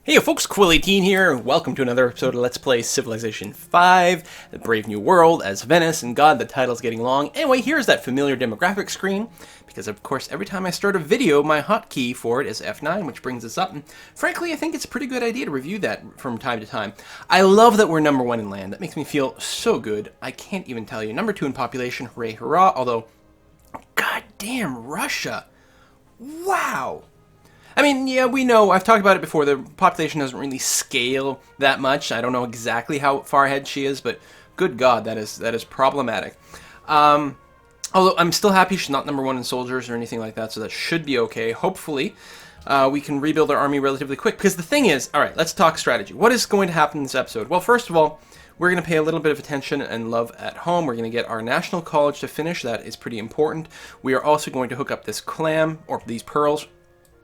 Hey folks, Quill18 here. Welcome to another episode of Let's Play Civilization 5, The Brave New World as Venice, and God, the title's getting long. Anyway, here's that familiar demographic screen, because of course every time I start a video, my hotkey for it is F9, which brings us up, and frankly, I think it's a pretty good idea to review that from time to time. I love that we're number one in land. That makes me feel so good. I can't even tell you. Number two in population, hooray, hurrah, although, goddamn, Russia. Wow. I mean, yeah, we know, I've talked about it before, the population doesn't really scale that much. I don't know exactly how far ahead she is, but good God, that is problematic. Although I'm still happy she's not number one in soldiers or anything like that, so that should be okay. Hopefully, we can rebuild our army relatively quick. Because the thing is, alright, let's talk strategy. What is going to happen in this episode? Well, first of all, we're going to pay a little bit of attention and love at home. We're going to get our national college to finish. That is pretty important. We are also going to hook up this clam, or these pearls,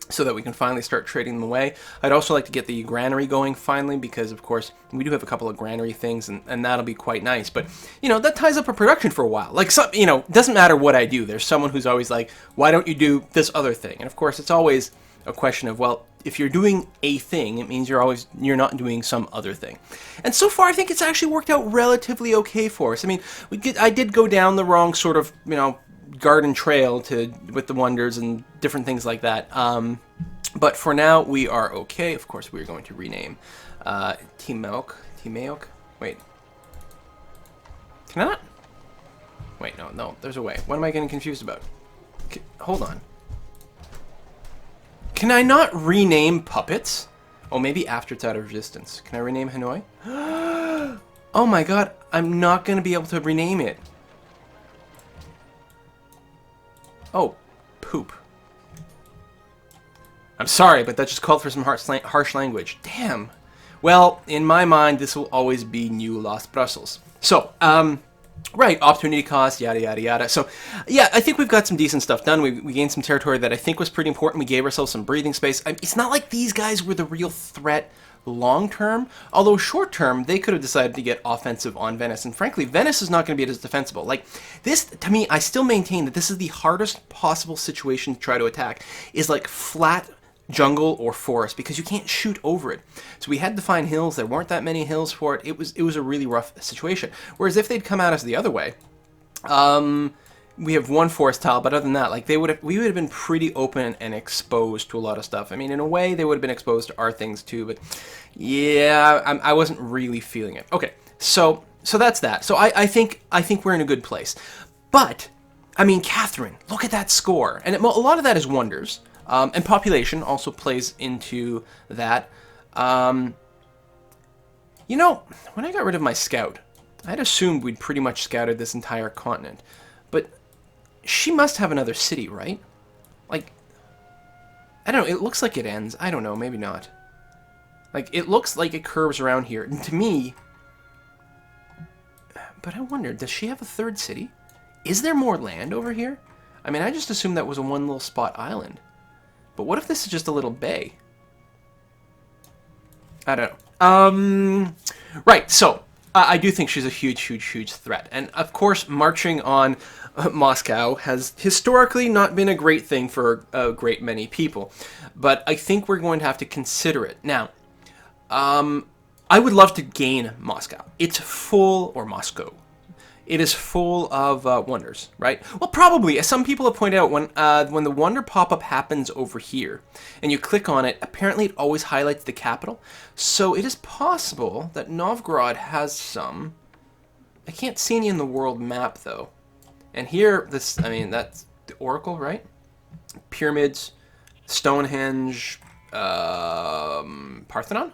so that we can finally start trading them away. I'd also like to get the granary going finally, because of course we do have a couple of granary things, and that'll be quite nice. But you know, that ties up our production for a while. Like, some, you know, doesn't matter what I do, there's someone who's always like, why don't you do this other thing? And of course it's always a question of, well, if you're doing a thing, it means you're not doing some other thing. And so far I think it's actually worked out relatively okay for us. I mean, I did go down the wrong sort of, you know, garden trail with the wonders and different things like that. But for now, we are okay. Of course, we're going to rename Timaok. Wait. Can I not? Wait, no, there's a way. What am I getting confused about? Hold on. Can I not rename puppets? Oh, maybe after it's out of resistance. Can I rename Hanoi? Oh my god, I'm not going to be able to rename it. Oh, poop. I'm sorry, but that just called for some harsh language. Damn. Well, in my mind, this will always be New Lost Brussels. So, right, opportunity cost, yada, yada, yada. So, yeah, I think we've got some decent stuff done. We gained some territory that I think was pretty important. We gave ourselves some breathing space. It's not like these guys were the real threat long-term, although short-term, they could have decided to get offensive on Venice. And frankly, Venice is not going to be as defensible. Like, this, to me, I still maintain that this is the hardest possible situation to try to attack, is like flat jungle or forest, because you can't shoot over it. So we had to find hills. There weren't that many hills for it. It was a really rough situation. Whereas if they'd come at us the other way, we have one forest tile, but other than that, like we would have been pretty open and exposed to a lot of stuff. I mean, in a way, they would have been exposed to our things too, but yeah, I wasn't really feeling it. Okay, so that's that. So I think we're in a good place. But I mean, Catherine, look at that score, and a lot of that is wonders. And population also plays into that. You know, when I got rid of my scout, I'd assumed we'd pretty much scouted this entire continent. But she must have another city, right? Like, I don't know, it looks like it ends. I don't know, maybe not. Like, it looks like it curves around here. And to me... But I wonder, does she have a third city? Is there more land over here? I mean, I just assumed that was a one little spot island. But what if this is just a little bay? I don't know. Right, so, I do think she's a huge, huge, huge threat. And, of course, marching on Moscow has historically not been a great thing for a great many people. But I think we're going to have to consider it. Now, I would love to gain Moscow. It's full, or Moscow. It is full of wonders, right? Well, probably, as some people have pointed out, when the wonder pop-up happens over here, and you click on it, apparently it always highlights the capital. So it is possible that Novgorod has some. I can't see any in the world map, though. And here, I mean, that's the Oracle, right? Pyramids, Stonehenge, Parthenon?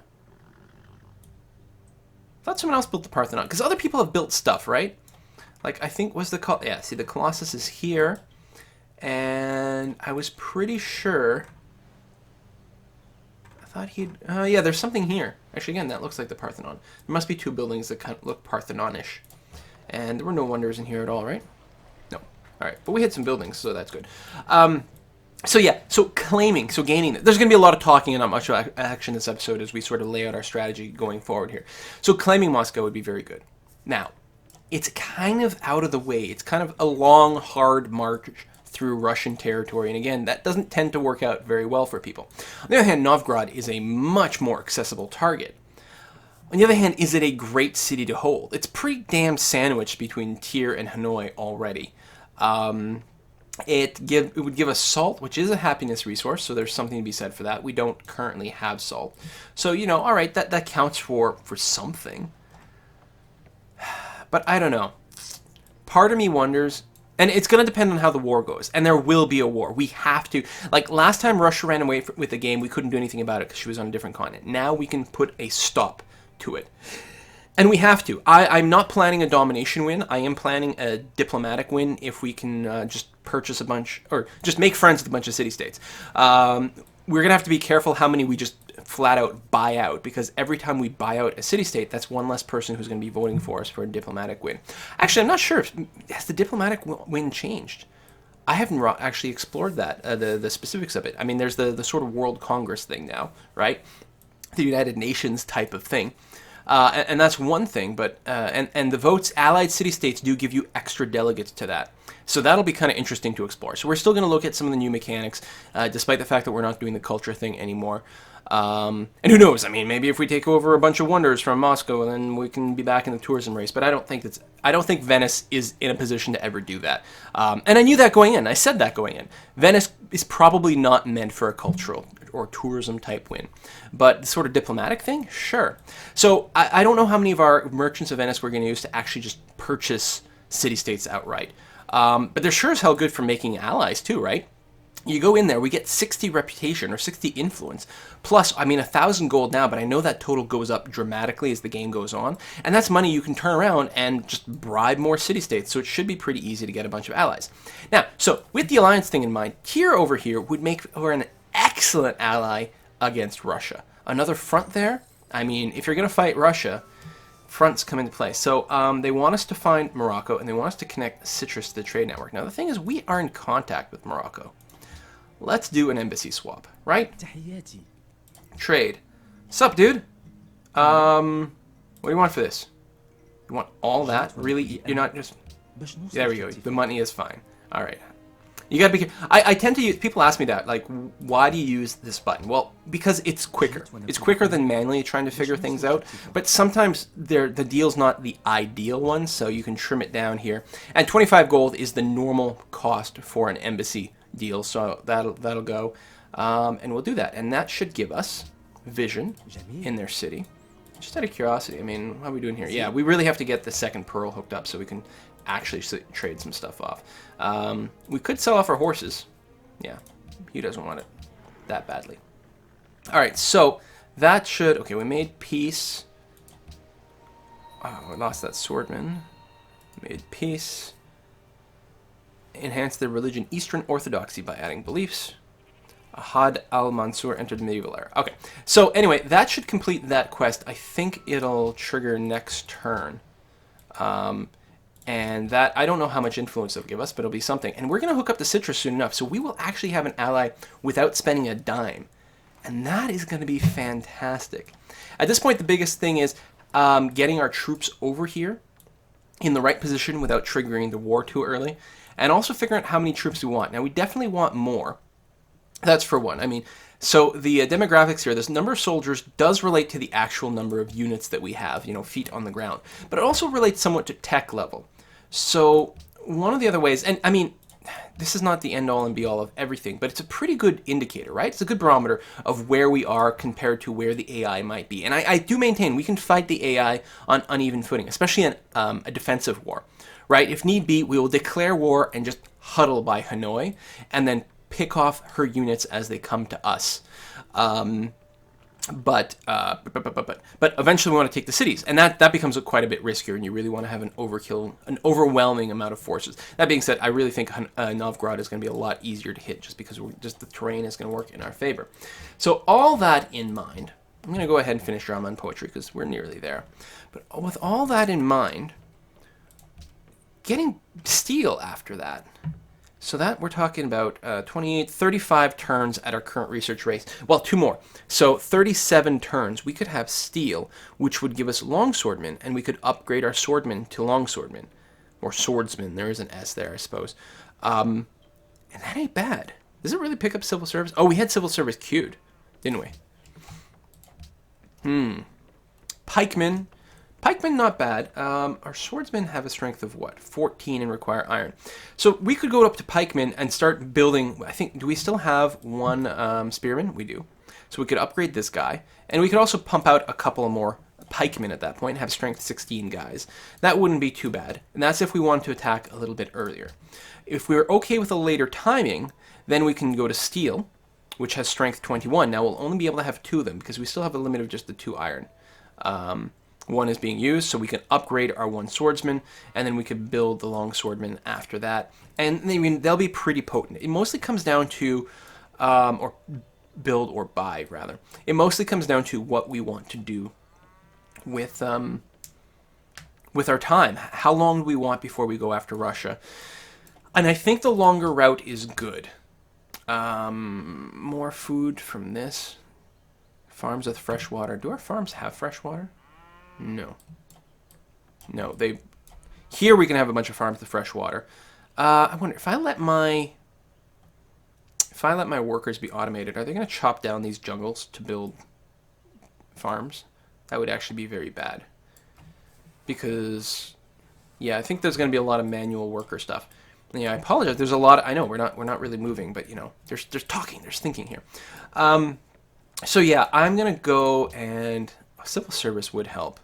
I thought someone else built the Parthenon, because other people have built stuff, right? Like, I think, yeah, see, the Colossus is here, and I was pretty sure, I thought yeah, there's something here. Actually, again, that looks like the Parthenon. There must be two buildings that kind of look Parthenonish, and there were no wonders in here at all, right? No. All right, but we had some buildings, so that's good. So yeah, so gaining, there's going to be a lot of talking and not much action this episode as we sort of lay out our strategy going forward here. So claiming Moscow would be very good. Now, it's kind of out of the way. It's kind of a long, hard march through Russian territory. And again, that doesn't tend to work out very well for people. On the other hand, Novgorod is a much more accessible target. On the other hand, is it a great city to hold? It's pretty damn sandwiched between Tyr and Hanoi already. It would give us salt, which is a happiness resource, so there's something to be said for that. We don't currently have salt. So, all right, that counts for something. But I don't know. Part of me wonders, and it's going to depend on how the war goes, and there will be a war. We have to. Like, last time Russia ran away with the game, we couldn't do anything about it because she was on a different continent. Now we can put a stop to it. And we have to. I'm not planning a domination win. I am planning a diplomatic win if we can just purchase a bunch, or just make friends with a bunch of city-states. We're going to have to be careful how many we just flat out buy out, because every time we buy out a city-state, that's one less person who's going to be voting for us for a diplomatic win. Actually, I'm not sure. Has the diplomatic win changed? I haven't actually explored that, the specifics of it. I mean, there's the sort of World Congress thing now, right? The United Nations type of thing. And that's one thing, but and the votes, allied city-states do give you extra delegates to that. So that'll be kind of interesting to explore. So we're still going to look at some of the new mechanics, despite the fact that we're not doing the culture thing anymore. And who knows? I mean, maybe if we take over a bunch of wonders from Moscow, then we can be back in the tourism race. But I don't think Venice is in a position to ever do that. And I knew that going in. I said that going in. Venice is probably not meant for a cultural or tourism type win. But the sort of diplomatic thing, sure. So I don't know how many of our merchants of Venice we're going to use to actually just purchase city-states outright. But they're sure as hell good for making allies too, right? You go in there, we get 60 reputation or 60 influence. Plus, I mean, 1,000 gold now, but I know that total goes up dramatically as the game goes on. And that's money you can turn around and just bribe more city-states. So it should be pretty easy to get a bunch of allies. Now, so with the alliance thing in mind, Tyr over here would make for an excellent ally against Russia. Another front there? I mean, if you're going to fight Russia, fronts come into play. So they want us to find Morocco, and they want us to connect Citrus to the trade network. Now, the thing is, we are in contact with Morocco. Let's do an embassy swap, right? Trade. Sup, dude? What do you want for this? You want all that? Really? You're not just... There we go. The money is fine. All right. You gotta be careful. I tend to use... People ask me that, like, why do you use this button? Well, because it's quicker. It's quicker than manually trying to figure things out. But sometimes the deal's not the ideal one, so you can trim it down here. And 25 gold is the normal cost for an embassy deal, so that'll go, and we'll do that, and that should give us vision in their city. Just out of curiosity, I mean, how are we doing here? Yeah, we really have to get the second pearl hooked up so we can actually trade some stuff off. We could sell off our horses. Yeah, he doesn't want it that badly. All right, so that should... Okay, we made peace. Oh, we lost that swordman. Made peace. Enhance their religion Eastern Orthodoxy by adding beliefs. Ahad al-Mansur entered the medieval era. Okay, so anyway, that should complete that quest. I think it'll trigger next turn. And that, I don't know how much influence it'll give us, but it'll be something. And we're going to hook up the Citrus soon enough, so we will actually have an ally without spending a dime. And that is going to be fantastic. At this point, the biggest thing is getting our troops over here in the right position without triggering the war too early. And also figuring out how many troops we want. Now, we definitely want more. That's for one. I mean, so the demographics here, this number of soldiers does relate to the actual number of units that we have, feet on the ground. But it also relates somewhat to tech level. So one of the other ways, and I mean, this is not the end-all and be-all of everything, but it's a pretty good indicator, right? It's a good barometer of where we are compared to where the AI might be. And I do maintain we can fight the AI on uneven footing, especially in a defensive war. Right? If need be, we will declare war and just huddle by Hanoi and then pick off her units as they come to us. But eventually we want to take the cities, and that becomes quite a bit riskier, and you really want to have an overwhelming amount of forces. That being said, I really think Novgorod is going to be a lot easier to hit just because the terrain is going to work in our favor. So all that in mind, I'm going to go ahead and finish drama and poetry because we're nearly there. But with all that in mind, getting steel after that. So that we're talking about 35 turns at our current research race. Well, 2 more. So 37 turns. We could have steel, which would give us longswordmen, and we could upgrade our swordmen to longswordmen. Or swordsmen. There is an S there, I suppose. And that ain't bad. Does it really pick up civil service? Oh, we had civil service queued, didn't we? Pikemen. Pikemen, not bad. Our swordsmen have a strength of what? 14 and require iron. So we could go up to pikemen and start building. I think, do we still have one spearman? We do. So we could upgrade this guy. And we could also pump out a couple of more pikemen at that point and have strength 16 guys. That wouldn't be too bad. And that's if we wanted to attack a little bit earlier. If we're okay with a later timing, then we can go to steel, which has strength 21. Now we'll only be able to have 2 of them because we still have a limit of just the 2 iron. One is being used, so we can upgrade our 1 swordsman, and then we could build the long swordman after that. And I mean, they'll be pretty potent. It mostly comes down to, or build or buy rather. It mostly comes down to what we want to do with our time. How long do we want before we go after Russia? And I think the longer route is good. More food from this. Farms with fresh water. Do our farms have fresh water? No. No, they... Here we can have a bunch of farms with fresh water. I wonder, if I let my workers be automated, are they going to chop down these jungles to build farms? That would actually be very bad. Because, yeah, I think there's going to be a lot of manual worker stuff. Yeah, I apologize. There's a lot of, I know we're not really moving, but you know, there's talking, there's thinking here. So yeah, I'm gonna go and civil service would help.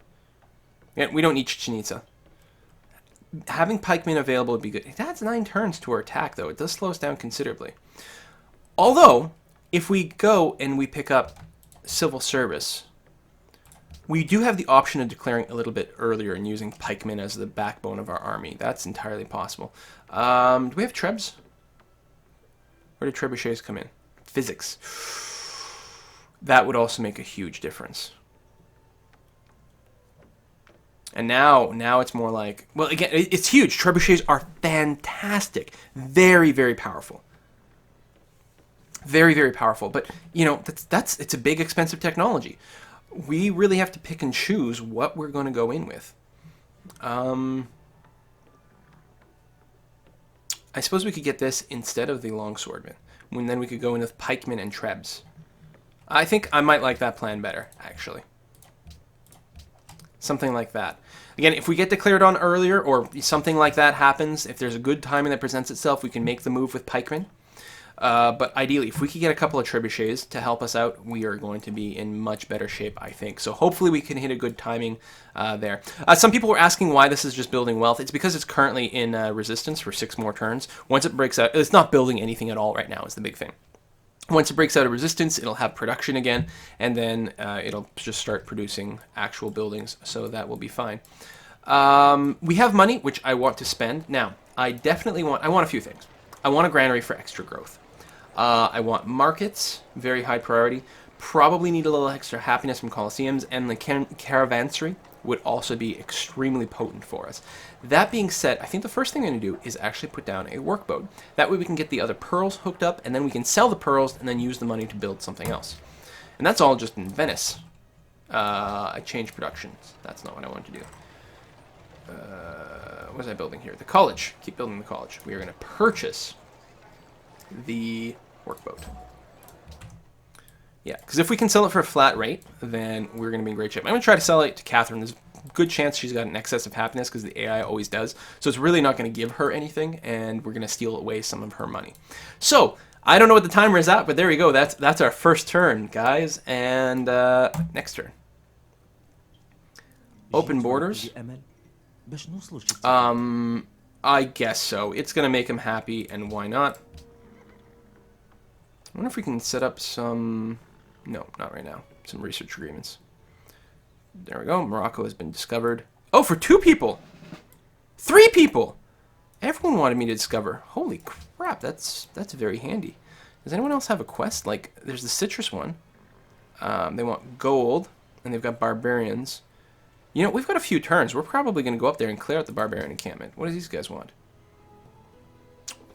Yeah, we don't need Chichen Itza. Having pikemen available would be good. It adds 9 turns to our attack, though. It does slow us down considerably. Although, if we go and we pick up civil service, we do have the option of declaring a little bit earlier and using pikemen as the backbone of our army. That's entirely possible. Do we have trebs? Where do trebuchets come in? Physics. That would also make a huge difference. And now it's more like... Well, again, it's huge. Trebuchets are fantastic. Very, very powerful. Very, very powerful. But, you know, it's a big, expensive technology. We really have to pick and choose what we're going to go in with. I suppose we could get this instead of the longswordman. And then we could go in with pikemen and trebs. I think I might like that plan better, actually. Something like that. Again, if we get declared on earlier or something like that happens, if there's a good timing that presents itself, we can make the move with pikemen. But ideally, if we could get a couple of trebuchets to help us out, we are going to be in much better shape, I think. So hopefully we can hit a good timing there. Some people were asking why this is just building wealth. It's because it's currently in resistance for 6 more turns. Once it breaks out, it's not building anything at all right now is the big thing. Once it breaks out of resistance, it'll have production again, and then it'll just start producing actual buildings, so that will be fine. We have money, which I want to spend. Now, I want a few things. I want a granary for extra growth. I want markets, very high priority. Probably need a little extra happiness from Colosseums, and the caravansary would also be extremely potent for us. That being said, I think the first thing I'm going to do is actually put down a workboat. That way we can get the other pearls hooked up, and then we can sell the pearls and then use the money to build something else. And that's all just in Venice. I changed productions. That's not what I wanted to do. What was I building here? The college. Keep building the college. We are going to purchase the workboat. Yeah, because if we can sell it for a flat rate, then we're going to be in great shape. I'm going to try to sell it to Catherine. There's a good chance she's got an excess of happiness because the AI always does. So it's really not going to give her anything, and we're going to steal away some of her money. So I don't know what the timer is at, but there we go. That's our first turn, guys. And next turn. Open borders. I guess so. It's going to make him happy, and why not? I wonder if we can set up some... No, not right now. Some research agreements. There we go. Morocco has been discovered. Oh, for 2 people! 3 people! Everyone wanted me to discover. Holy crap, that's very handy. Does anyone else have a quest? Like, there's the citrus one. They want gold, and they've got barbarians. You know, we've got a few turns. We're probably going to go up there and clear out the barbarian encampment. What do these guys want?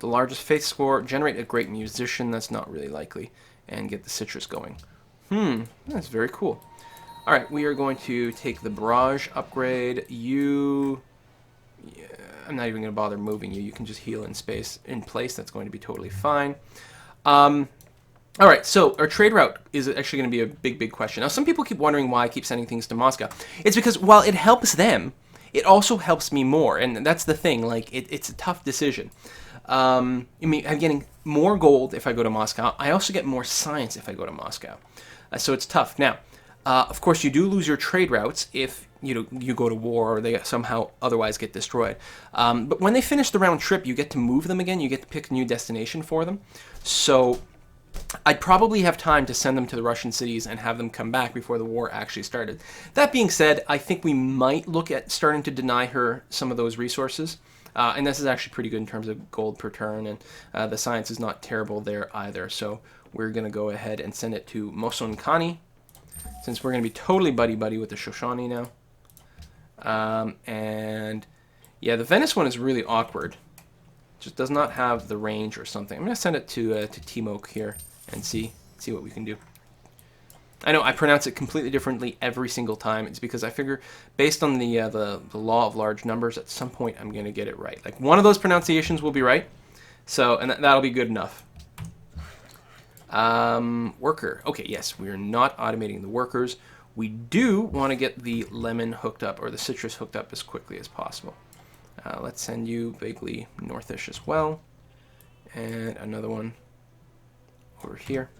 The largest faith score. Generate a great musician. That's not really likely. And get the citrus going. That's very cool. Alright, we are going to take the barrage upgrade. You... Yeah, I'm not even going to bother moving you. You can just heal in place. That's going to be totally fine. All right, so our trade route is actually going to be a big question. Now, some people keep wondering why I keep sending things to Moscow. It's because while it helps them, it also helps me more, and that's the thing. Like, it's a tough decision. I mean, I'm getting more gold if I go to Moscow. I also get more science if I go to Moscow. So it's tough. Now, of course, you do lose your trade routes if you go to war or they somehow otherwise get destroyed. But when they finish the round trip, you get to move them again. You get to pick a new destination for them. So I'd probably have time to send them to the Russian cities and have them come back before the war actually started. That being said, I think we might look at starting to deny her some of those resources. And this is actually pretty good in terms of gold per turn, and the science is not terrible there either. So we're going to go ahead and send it to Mosonkani, since we're going to be totally buddy-buddy with the Shoshani now. And yeah, the Venice one is really awkward. Just does not have the range or something. I'm going to send it to Timok here and see what we can do. I know I pronounce it completely differently every single time. It's because I figure, based on the law of large numbers, at some point I'm going to get it right. Like, one of those pronunciations will be right, so and that'll be good enough. Worker. Okay, yes, we are not automating the workers. We do want to get the lemon hooked up, or the citrus hooked up, as quickly as possible. Let's send you vaguely northish as well. And another one over here.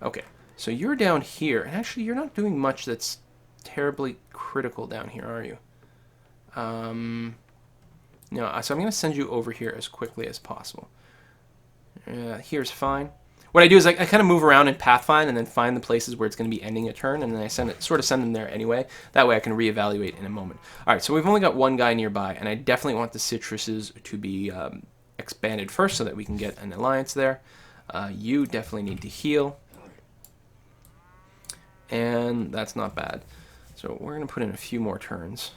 Okay, so you're down here. And actually, you're not doing much that's terribly critical down here, are you? No, so I'm going to send you over here as quickly as possible. Here's fine. What I do is I kind of move around in Pathfind and then find the places where it's going to be ending a turn, and then I send them there anyway. That way I can reevaluate in a moment. All right, so we've only got one guy nearby, and I definitely want the citruses to be expanded first so that we can get an alliance there. You definitely need to heal, and that's not bad. So we're going to put in a few more turns.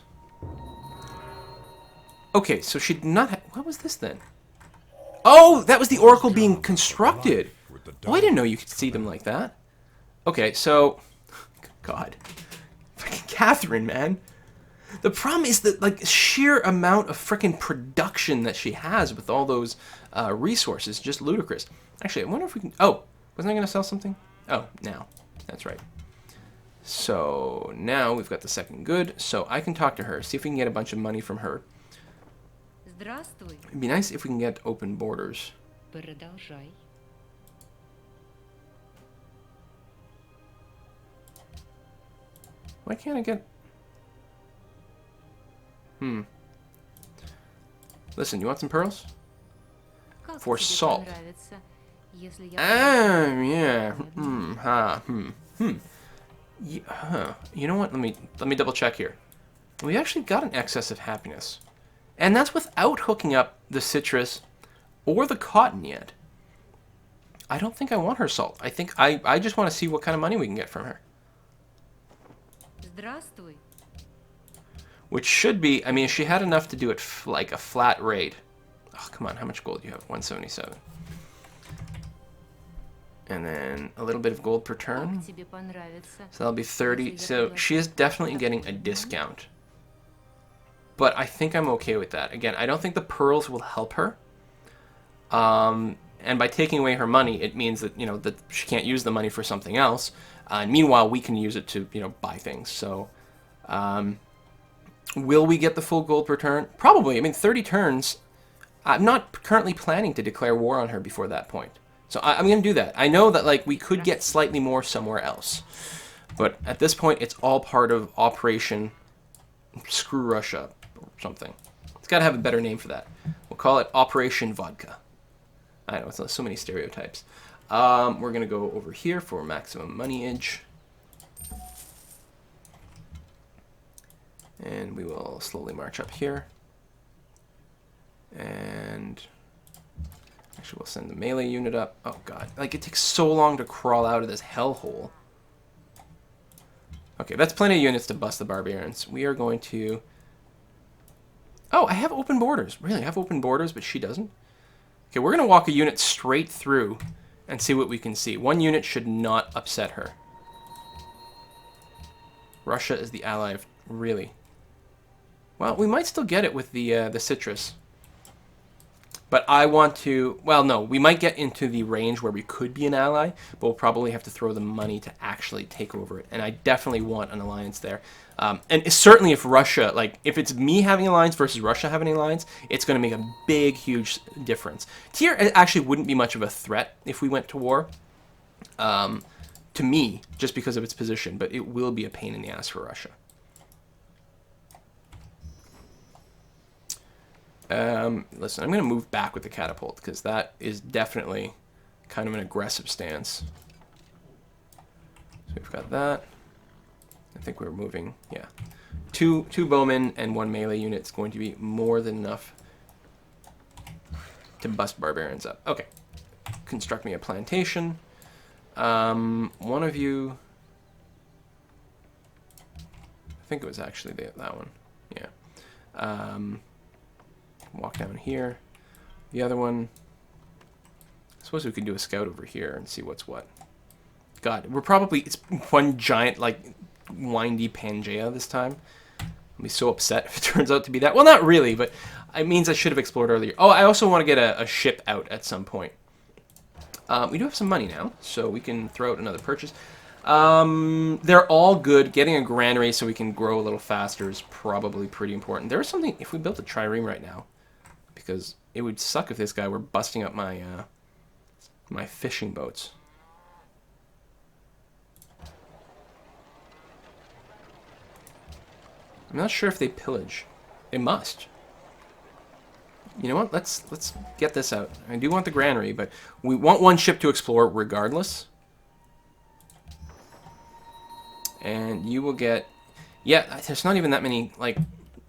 Okay, so she did not. What was this then? Oh, that was the oracle being constructed. Oh, I didn't know you could see them like that. Okay, so... God. Fucking Catherine, man. The problem is that, like, sheer amount of freaking production that she has with all those resources, just ludicrous. Actually, I wonder if we can... Oh, wasn't I going to sell something? Oh, now. That's right. So, now we've got the second good, so I can talk to her, see if we can get a bunch of money from her. It'd be nice if we can get open borders. Why can't I get... Listen, you want some pearls? For salt. Yeah. You know what? Let me double check here. We actually got an excess of happiness. And that's without hooking up the citrus or the cotton yet. I don't think I want her salt. I think I just want to see what kind of money we can get from her. Which should be, I mean, she had enough to do it like a flat rate. Oh, come on, how much gold do you have? 177. And then a little bit of gold per turn. So that'll be 30. So she is definitely getting a discount. But I think I'm okay with that. Again, I don't think the pearls will help her. And by taking away her money, it means that, that she can't use the money for something else. And meanwhile, we can use it to, buy things. So, will we get the full gold per turn? Probably. I mean, 30 turns. I'm not currently planning to declare war on her before that point. So I'm going to do that. I know that, like, we could get slightly more somewhere else. But at this point, it's all part of Operation Screw Russia or something. It's got to have a better name for that. We'll call it Operation Vodka. I know, it's so many stereotypes. We're going to go over here for maximum moneyage. And we will slowly march up here. And actually, we'll send the melee unit up. Oh, God. Like, it takes so long to crawl out of this hellhole. Okay, that's plenty of units to bust the barbarians. We are going to... Oh, I have open borders. Really, I have open borders, but she doesn't? Okay, we're going to walk a unit straight through and see what we can see. One unit should not upset her. Russia is the ally of... Really? Well, we might still get it with the citrus. But I want to... Well, no, we might get into the range where we could be an ally, but we'll probably have to throw the money to actually take over it. And I definitely want an alliance there. And certainly if Russia... Like, if it's me having an alliance versus Russia having an alliance, it's going to make a big, huge difference. Tyr actually wouldn't be much of a threat if we went to war. To me, just because of its position. But it will be a pain in the ass for Russia. Listen, I'm going to move back with the catapult because that is definitely kind of an aggressive stance. So we've got that. I think we're moving, yeah. Two bowmen and 1 melee unit is going to be more than enough to bust barbarians up. Okay. Construct me a plantation. One of you... I think it was actually that one. Yeah. Walk down here. The other one... I suppose we could do a scout over here and see what's what. God, we're probably... It's one giant, like, windy Pangea this time. I'll be so upset if it turns out to be that. Well, not really, but it means I should have explored earlier. Oh, I also want to get a ship out at some point. We do have some money now, so we can throw out another purchase. They're all good. Getting a granary so we can grow a little faster is probably pretty important. There is something... If we built a trireme right now... Because it would suck if this guy were busting up my my fishing boats. I'm not sure if they pillage. They must. You know what? Let's get this out. I do want the granary, but we want one ship to explore regardless. And you will get... Yeah, there's not even that many, like...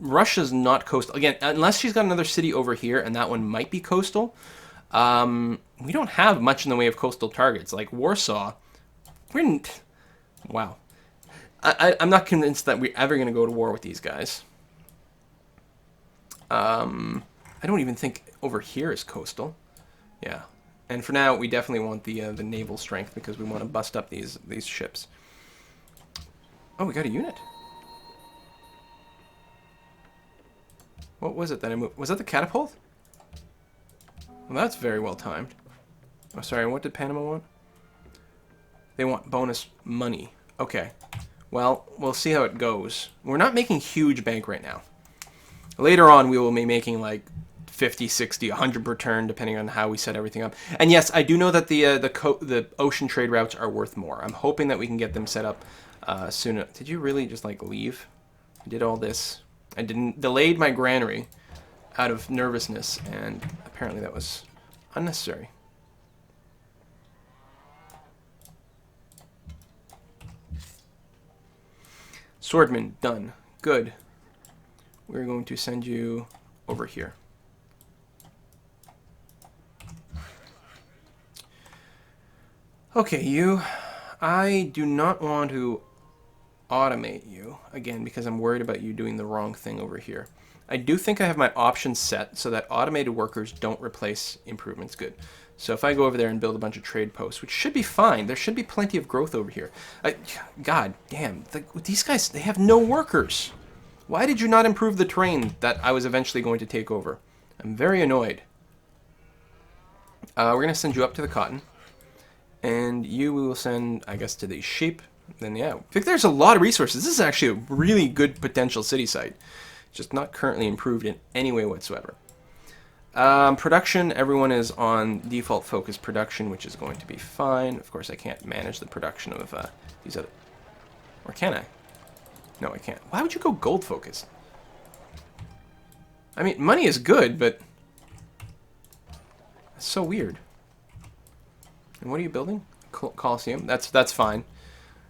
Russia's not coastal. Again, unless she's got another city over here, and that one might be coastal. We don't have much in the way of coastal targets. Like Warsaw, wow. I'm not convinced that we're ever going to go to war with these guys. I don't even think over here is coastal. Yeah. And for now, we definitely want the naval strength because we want to bust up these ships. Oh, we got a unit. What was it that I moved? Was that the catapult? Well, that's very well timed. Oh, sorry, what did Panama want? They want bonus money. Okay. Well, we'll see how it goes. We're not making huge bank right now. Later on, we will be making like 50, 60, 100 per turn, depending on how we set everything up. And yes, I do know that the ocean trade routes are worth more. I'm hoping that we can get them set up sooner. Did you really just like leave? I did all this. I delayed my granary out of nervousness, and apparently that was unnecessary. Swordman, done. Good. We're going to send you over here. Okay, you. I do not want to automate you, again, because I'm worried about you doing the wrong thing over here. I do think I have my options set so that automated workers don't replace improvements. Good. So if I go over there and build a bunch of trade posts, which should be fine, there should be plenty of growth over here. God damn, these guys, they have no workers. Why did you not improve the terrain that I was eventually going to take over? I'm very annoyed. We're going to send you up to the cotton. And you will send, I guess, to the sheep. Then, yeah, I think there's a lot of resources. This is actually a really good potential city site. Just not currently improved in any way whatsoever. Production, everyone is on default focus production, which is going to be fine. Of course, I can't manage the production of these other... Or can I? No, I can't. Why would you go gold focus? I mean, money is good, but... It's so weird. And what are you building? Colosseum? That's fine.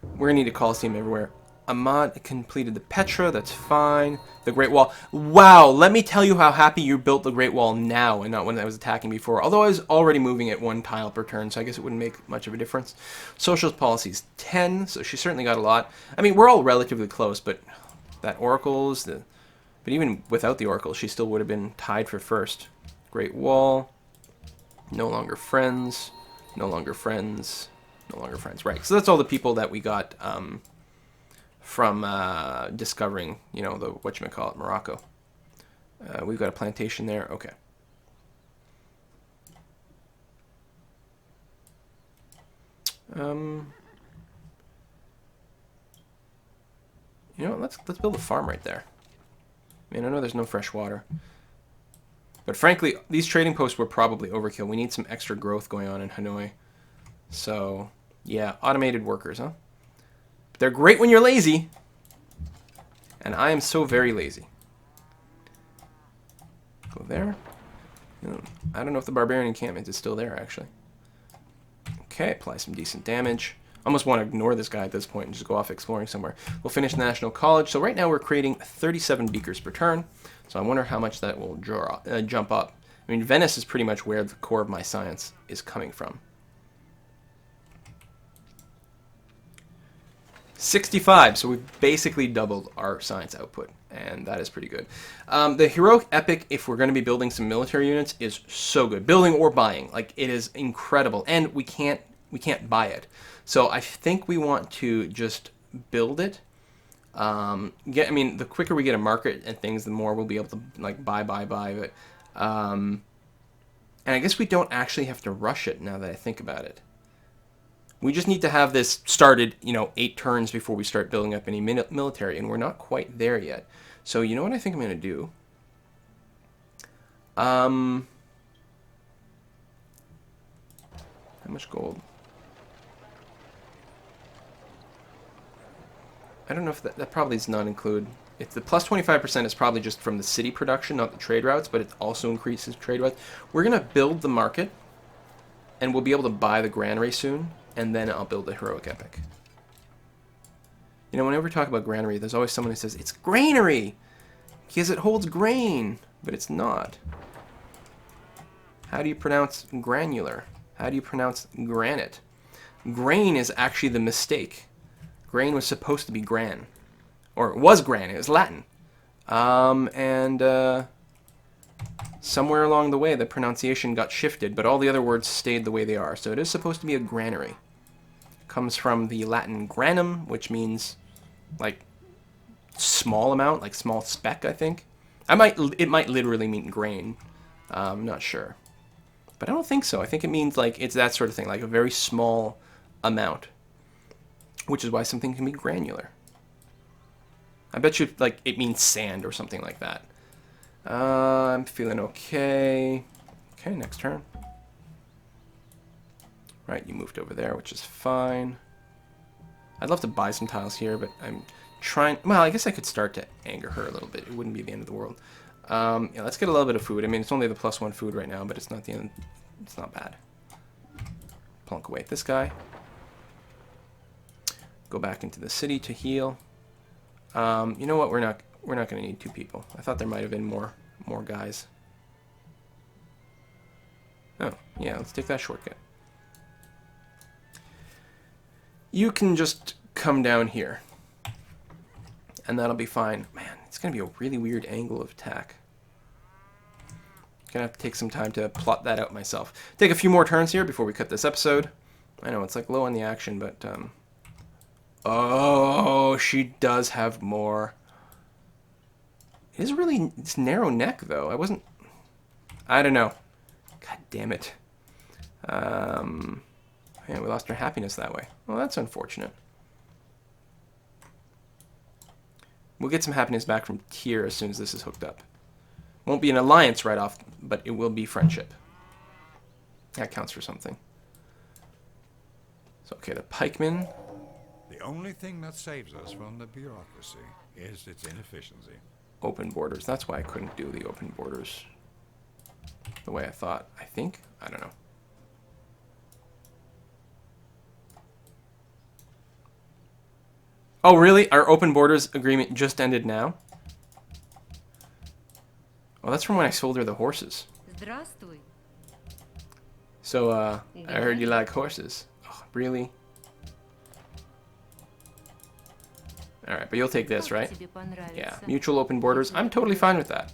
We're going to need a Colosseum everywhere. Ahmad completed the Petra. That's fine. The Great Wall. Wow, let me tell you how happy you built the Great Wall now and not when I was attacking before. Although I was already moving at 1 tile per turn, so I guess it wouldn't make much of a difference. Socialist policies 10, so she certainly got a lot. I mean, we're all relatively close, but that Oracle's... But even without the Oracle, she still would have been tied for first. Great Wall. No longer friends. No longer friends. No longer friends. Right, so that's all the people that we got from discovering, you know, the whatchamacallit, Morocco. We've got a plantation there. Okay. You know what? Let's build a farm right there. I mean, I know there's no fresh water. But frankly, these trading posts were probably overkill. We need some extra growth going on in Hanoi. So, yeah, automated workers, huh? But they're great when you're lazy. And I am so very lazy. Go there. I don't know if the barbarian encampment is still there, actually. Okay, apply some decent damage. I almost want to ignore this guy at this point and just go off exploring somewhere. We'll finish National College. So right now we're creating 37 beakers per turn. So I wonder how much that will jump up. I mean, Venice is pretty much where the core of my science is coming from. 65, so we've basically doubled our science output, and that is pretty good. The heroic epic, if we're going to be building some military units, is so good. Building or buying, like, it is incredible, and we can't buy it. So I think we want to just build it. I mean, the quicker we get a market and things, the more we'll be able to like buy. But and I guess we don't actually have to rush it now that I think about it. We just need to have this started, 8 turns before we start building up any military, and we're not quite there yet. So you know what I think I'm going to do? How much gold? I don't know if that probably does not include. If the plus 25% is probably just from the city production, not the trade routes, but it also increases trade routes. We're going to build the market, and we'll be able to buy the granary soon. And then I'll build a heroic epic. Whenever we talk about granary, there's always someone who says, it's granary! Because it holds grain, but it's not. How do you pronounce granular? How do you pronounce granite? Grain is actually the mistake. Grain was supposed to be gran. Or it was gran, it was Latin. Somewhere along the way, the pronunciation got shifted, but all the other words stayed the way they are. So it is supposed to be a granary. It comes from the Latin granum, which means, like, small amount, like small speck, I think. It might literally mean grain. I'm not sure. But I don't think so. I think it means, like, it's that sort of thing, like a very small amount. Which is why something can be granular. I bet you, like, it means sand or something like that. I'm feeling okay. Okay, next turn. Right, you moved over there, which is fine. I'd love to buy some tiles here, but I'm trying... Well, I guess I could start to anger her a little bit. It wouldn't be the end of the world. Yeah, let's get a little bit of food. I mean, it's only the +1 food right now, but it's not the end. It's not bad. Plunk away at this guy. Go back into the city to heal. You know what? We're not going to need 2 people. I thought there might have been more guys. Oh, yeah, let's take that shortcut. You can just come down here. And that'll be fine. Man, it's going to be a really weird angle of attack. Gonna have to take some time to plot that out myself. Take a few more turns here before we cut this episode. I know, it's like low on the action, but... Oh, she does have more. It is really... It's narrow neck, though. I don't know. God damn it. Yeah, we lost our happiness that way. Well, that's unfortunate. We'll get some happiness back from Tyr as soon as this is hooked up. Won't be an alliance right off, but it will be friendship. That counts for something. So, okay, the pikemen. The only thing that saves us from the bureaucracy is its inefficiency. Open borders. That's why I couldn't do the open borders the way I thought. I think? I don't know. Oh, really? Our open borders agreement just ended now? Well, that's from when I sold her the horses. So, I heard you like horses. Oh, really? Alright, but you'll take this, right? Yeah, mutual open borders. I'm totally fine with that.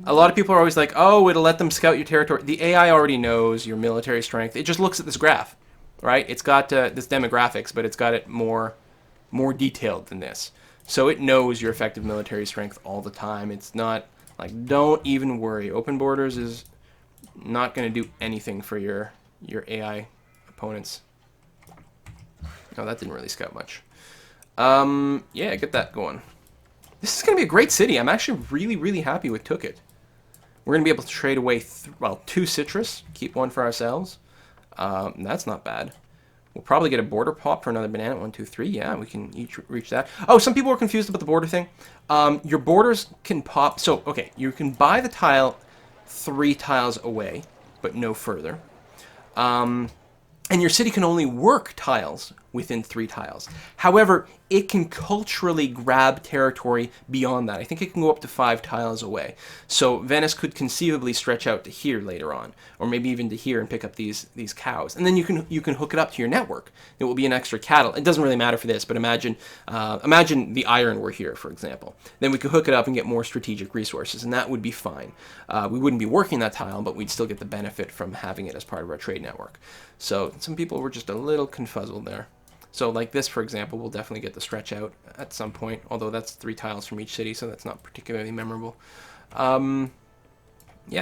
A lot of people are always like, oh, it'll let them scout your territory. The AI already knows your military strength. It just looks at this graph, right? It's got this demographics, but it's got it more detailed than this. So it knows your effective military strength all the time. It's not Like, don't even worry. Open borders is not going to do anything for your AI opponents. Oh, that didn't really scout much. Yeah, get that going. This is going to be a great city. I'm actually really, really happy with Took It. We're going to be able to trade away, 2 citrus. Keep 1 for ourselves. That's not bad. We'll probably get a border pop for another banana. 1, 2, 3. Yeah, we can each reach that. Oh, some people were confused about the border thing. Your borders can pop. So, okay, you can buy the tile 3 tiles away, but no further. And your city can only work tiles within 3 tiles. However, it can culturally grab territory beyond that. I think it can go up to 5 tiles away. So Venice could conceivably stretch out to here later on, or maybe even to here and pick up these cows. And then you can hook it up to your network. It will be an extra cattle. It doesn't really matter for this, but imagine the iron were here, for example. Then we could hook it up and get more strategic resources, and that would be fine. We wouldn't be working that tile, but we'd still get the benefit from having it as part of our trade network. So some people were just a little confuzzled there. So like this, for example, we'll definitely get the stretch out at some point, although that's 3 tiles from each city, so that's not particularly memorable. Yeah,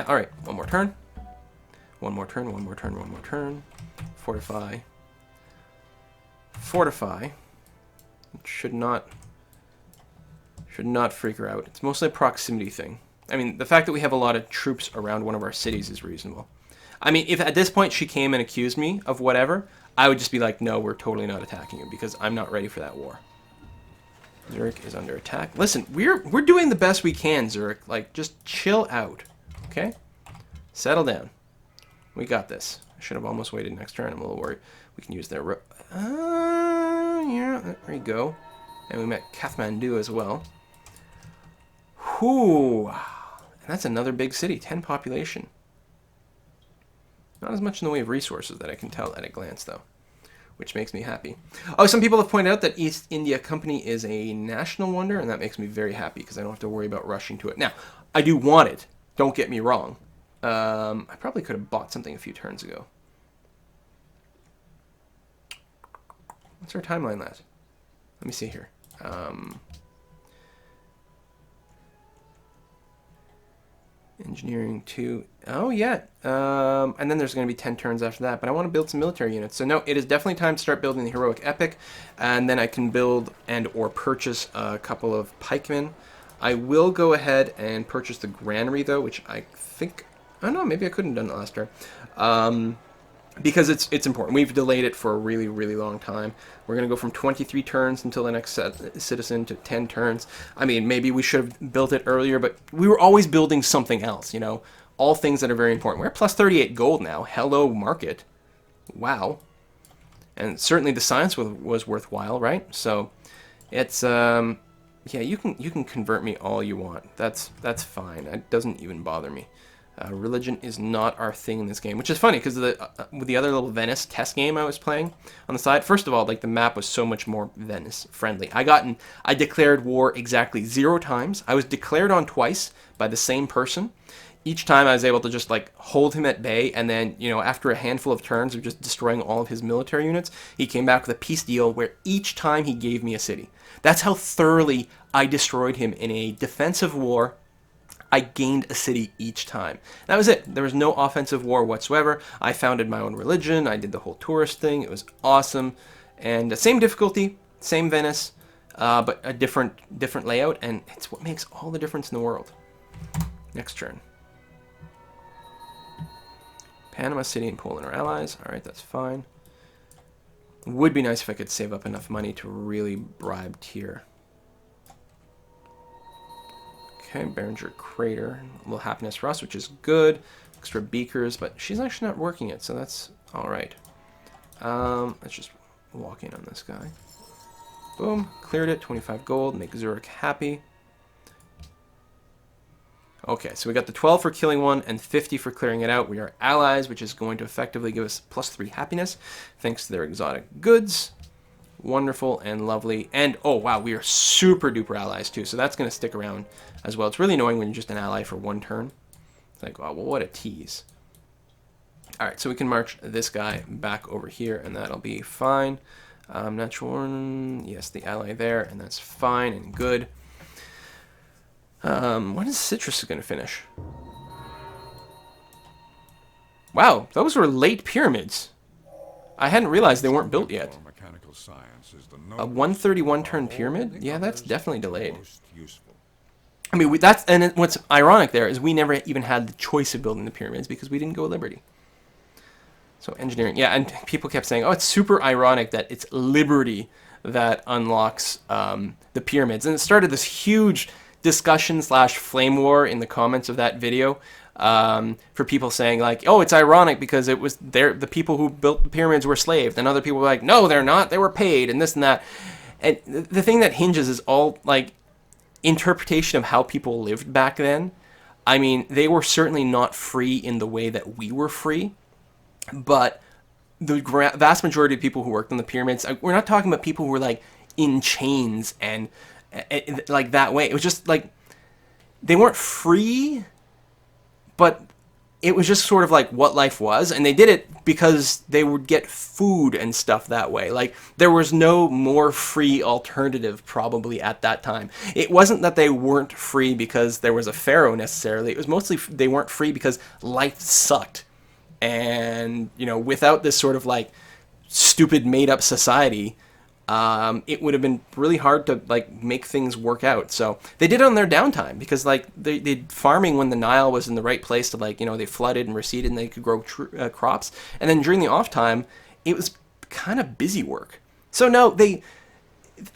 all right, one more turn. One more turn, one more turn, one more turn. Fortify. Fortify. It should not freak her out. It's mostly a proximity thing. I mean, the fact that we have a lot of troops around one of our cities is reasonable. I mean, if at this point she came and accused me of whatever, I would just be like, no, we're totally not attacking you because I'm not ready for that war. Zurich is under attack. Listen, we're doing the best we can, Zurich. Like, just chill out, okay? Settle down. We got this. I should have almost waited next turn. I'm a little worried. We can use their... yeah, there you go. And we met Kathmandu as well. Whew. And that's another big city. 10 population. Not as much in the way of resources that I can tell at a glance, though, which makes me happy. Oh, some people have pointed out that East India Company is a national wonder, and that makes me very happy because I don't have to worry about rushing to it. Now, I do want it. Don't get me wrong. I probably could have bought something a few turns ago. What's our timeline last? Let me see here. Engineering 2. Oh, yeah. And then there's going to be 10 turns after that. But I want to build some military units. So, no, it is definitely time to start building the Heroic Epic. And then I can build and or purchase a couple of pikemen. I will go ahead and purchase the granary, though, which I think... Oh, no, maybe I couldn't have done that last turn. Because it's important. We've delayed it for a really, really long time. We're going to go from 23 turns until the next citizen to 10 turns. I mean, maybe we should have built it earlier, but we were always building something else, you know? All things that are very important. We're at plus 38 gold now. Hello, market. Wow. And certainly the science was worthwhile, right? So it's... yeah, you can convert me all you want. That's fine. It doesn't even bother me. Religion is not our thing in this game, which is funny because with the other little Venice test game I was playing on the side, first of all, like the map was so much more Venice friendly. I declared war exactly 0 times. I was declared on twice by the same person. Each time I was able to just like hold him at bay, and then, you know, after a handful of turns of just destroying all of his military units, he came back with a peace deal where each time he gave me a city. That's how thoroughly I destroyed him in a defensive war. I gained a city each time. That was it. There was no offensive war whatsoever. I founded my own religion. I did the whole tourist thing. It was awesome. And the same difficulty, same Venice, but a different layout, and it's what makes all the difference in the world. Next turn. Panama City and Poland are allies. All right, that's fine. Would be nice if I could save up enough money to really bribe Tyr. Okay, Berenger Crater. A little happiness for us, which is good. Extra beakers, but she's actually not working it, so that's alright. Let's just walk in on this guy. Boom, cleared it. 25 gold, make Zurich happy. Okay, so we got the 12 for killing one and 50 for clearing it out. We are allies, which is going to effectively give us +3 happiness, thanks to their exotic goods. Wonderful and lovely. And, oh, wow, we are super duper allies, too. So that's going to stick around as well. It's really annoying when you're just an ally for 1 turn. It's like, oh, well, what a tease. All right, so we can march this guy back over here, and that'll be fine. Natural, yes, the ally there, and that's fine and good. When is Citrus going to finish? Wow, those were late pyramids. I hadn't realized they weren't built yet. Mechanical science is the A noblest 131 of turn all pyramid? the Yeah, that's others definitely the delayed. most useful. I mean, that's and what's ironic there is we never even had the choice of building the pyramids because we didn't go Liberty. So engineering, yeah, and people kept saying, "Oh, it's super ironic that it's Liberty that unlocks the pyramids," and it started this huge discussion slash flame war in the comments of that video for people saying like, "Oh, it's ironic because it was the people who built the pyramids were slaves," and other people were like, "No, they're not. They were paid," and this and that. And the thing that hinges is all like interpretation of how people lived back then. I mean, they were certainly not free in the way that we were free. But the vast majority of people who worked on the pyramids, we're not talking about people who were like in chains and like that way. It was just like they weren't free, but it was just sort of like what life was. And they did it because they would get food and stuff that way. Like there was no more free alternative probably at that time. It wasn't that they weren't free because there was a pharaoh necessarily. It was mostly they weren't free because life sucked. And, you know, without this sort of like stupid made up society, it would have been really hard to like make things work out. So they did it on their downtime because like they did farming when the Nile was in the right place to like, you know, they flooded and receded and they could grow crops. And then during the off time, it was kind of busy work. So no,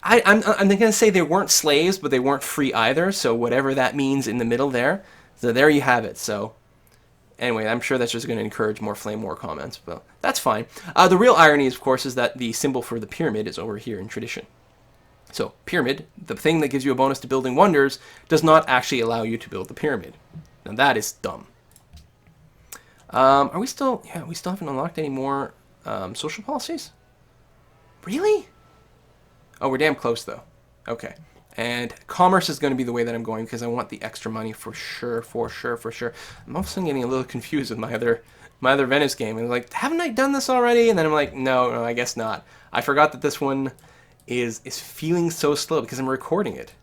I'm going to say they weren't slaves, but they weren't free either. So whatever that means in the middle there. So there you have it. So anyway, I'm sure that's just going to encourage more flame war comments, but that's fine. The real irony, of course, is that the symbol for the pyramid is over here in tradition. So, pyramid, the thing that gives you a bonus to building wonders, does not actually allow you to build the pyramid. Now, that is dumb. Are we still... Yeah, we still haven't unlocked any more social policies? Really? Oh, we're damn close, though. Okay. And commerce is going to be the way that I'm going because I want the extra money for sure, for sure, for sure. I'm also getting a little confused with my other Venice game. And like, haven't I done this already? And then I'm like, no, I guess not. I forgot that this one is feeling so slow because I'm recording it.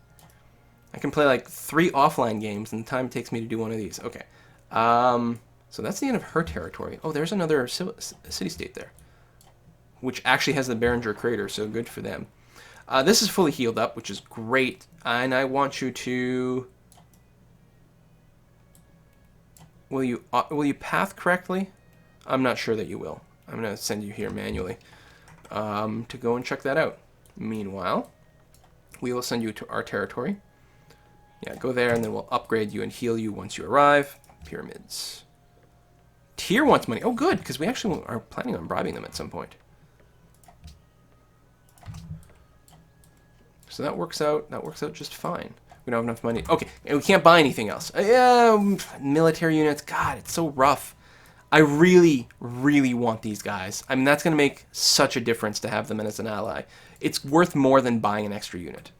I can play like 3 offline games in the time it takes me to do one of these. Okay. So that's the end of her territory. Oh, there's another city-state there, which actually has the Berenger crater, so good for them. This is fully healed up, which is great, and I want you to... Will you path correctly? I'm not sure that you will. I'm going to send you here manually to go and check that out. Meanwhile, we will send you to our territory. Yeah, go there, and then we'll upgrade you and heal you once you arrive. Pyramids. Tyr wants money. Oh, good, because we actually are planning on bribing them at some point. So that works out just fine. We don't have enough money. Okay, and we can't buy anything else. Military units. God, it's so rough. I really, really want these guys. I mean, that's going to make such a difference to have them as an ally. It's worth more than buying an extra unit.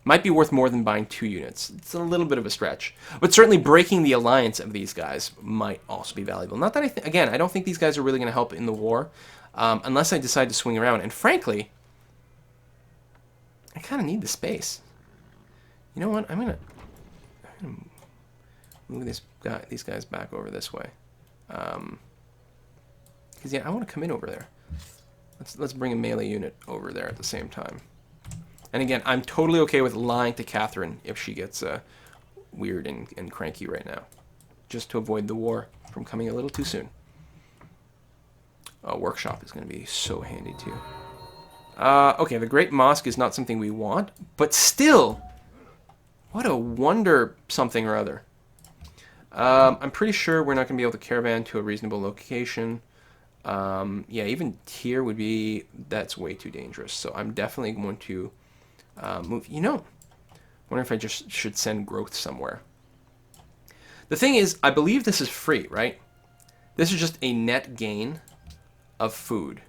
Might be worth more than buying 2 units. It's a little bit of a stretch. But certainly breaking the alliance of these guys might also be valuable. Not that again, I don't think these guys are really going to help in the war. Unless I decide to swing around. And frankly... I kind of need the space. You know what? I'm gonna move these guys back over this way. Because yeah, I want to come in over there. Let's bring a melee unit over there at the same time. And again, I'm totally okay with lying to Catherine if she gets weird and cranky right now, just to avoid the war from coming a little too soon. A workshop is going to be so handy too. Okay, the Great Mosque is not something we want, but still, what a wonder something or other. I'm pretty sure we're not going to be able to caravan to a reasonable location. Yeah, even Tyr would be, that's way too dangerous, so I'm definitely going to move. You know, I wonder if I just should send growth somewhere. The thing is, I believe this is free, right? This is just a net gain of food.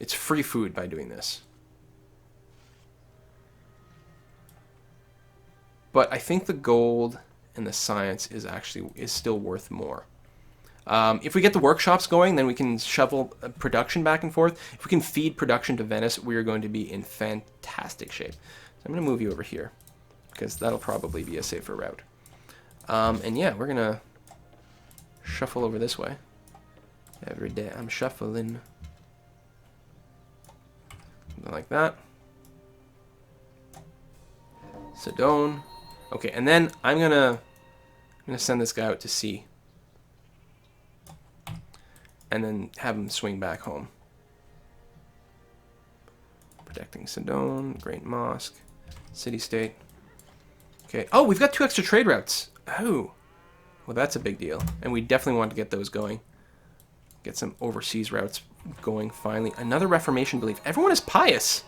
It's free food by doing this. But I think the gold and the science is still worth more. If we get the workshops going, then we can shovel production back and forth. If we can feed production to Venice, we are going to be in fantastic shape. So I'm going to move you over here. because that'll probably be a safer route. And yeah, we're gonna shuffle over this way. Every day I'm shuffling. Something like that. Sedone. Okay, and then I'm gonna send this guy out to sea. And then have him swing back home. Protecting Sedone, Great Mosque, City-State. Okay. Oh, we've got 2 extra trade routes. Oh. Well, that's a big deal. And we definitely want to get those going. Get some overseas routes going finally. Another Reformation belief. Everyone is pious.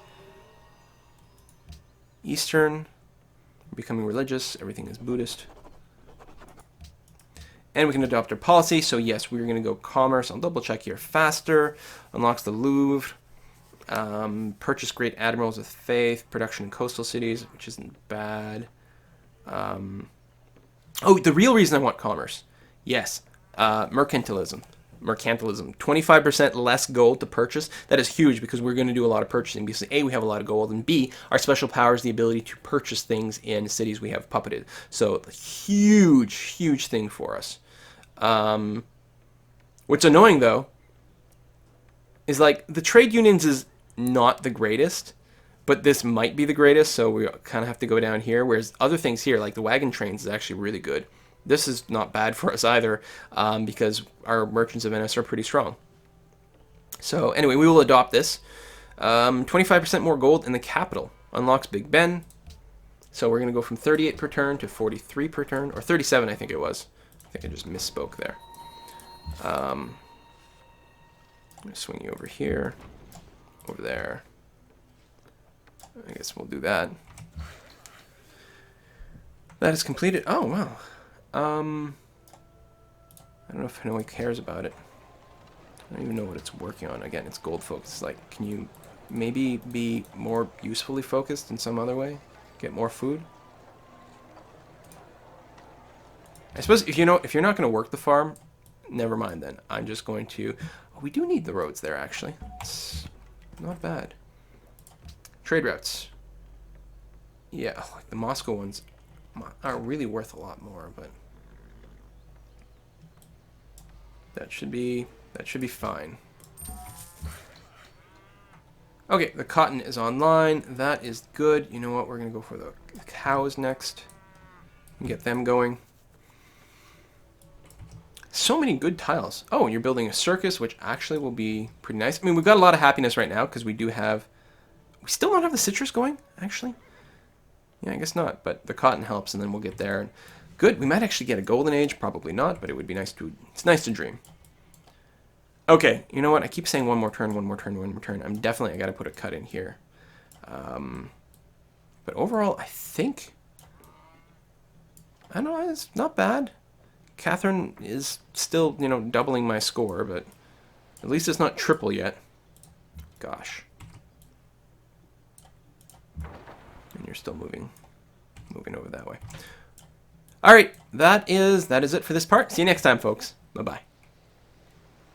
Eastern. Becoming religious. Everything is Buddhist. And we can adopt our policy. So yes, we're going to go commerce. I'll double check here. Faster. Unlocks the Louvre. Purchase great admirals with faith. Production in coastal cities, which isn't bad. Oh, the real reason I want commerce. Yes. Mercantilism. 25% less gold to purchase. That is huge because we're going to do a lot of purchasing. Because A, we have a lot of gold, and B, our special power is the ability to purchase things in cities we have puppeted. So huge, huge thing for us. What's annoying though is like the trade unions is not the greatest, but this might be the greatest, so we kind of have to go down here. Whereas other things here, like the wagon trains, is actually really good. This is not bad for us either, because our merchants of Venice are pretty strong. So anyway, we will adopt this. 25% more gold in the capital. Unlocks Big Ben. So we're going to go from 38 per turn to 43 per turn, or 37 I think it was. I think I just misspoke there. I'm going to swing you over here, over there. I guess we'll do that. That is completed. Oh, wow. I don't know if anyone cares about it. I don't even know what it's working on. Again, it's gold focused. Like, can you maybe be more usefully focused in some other way? Get more food? I suppose if you're not going to work the farm, never mind then. I'm just going to... Oh, we do need the roads there, actually. It's not bad. Trade routes. Yeah, like the Moscow ones are really worth a lot more, but that should be fine. Okay, the cotton is online. That is good. You know what? We're going to go for the cows next and get them going. So many good tiles. Oh, and you're building a circus, which actually will be pretty nice. I mean, we've got a lot of happiness right now because we do have... We still don't have the citrus going, actually. Yeah, I guess not, but the cotton helps, and then we'll get there. Good, we might actually get a golden age. Probably not, but it would be nice to... It's nice to dream. Okay, you know what? I keep saying one more turn, one more turn, one more turn. I got to put a cut in here. But overall, I think... I don't know, it's not bad. Catherine is still, doubling my score, but at least it's not triple yet. Gosh. And you're still moving over that way. All right, that is it for this part. See you next time, folks. Bye-bye.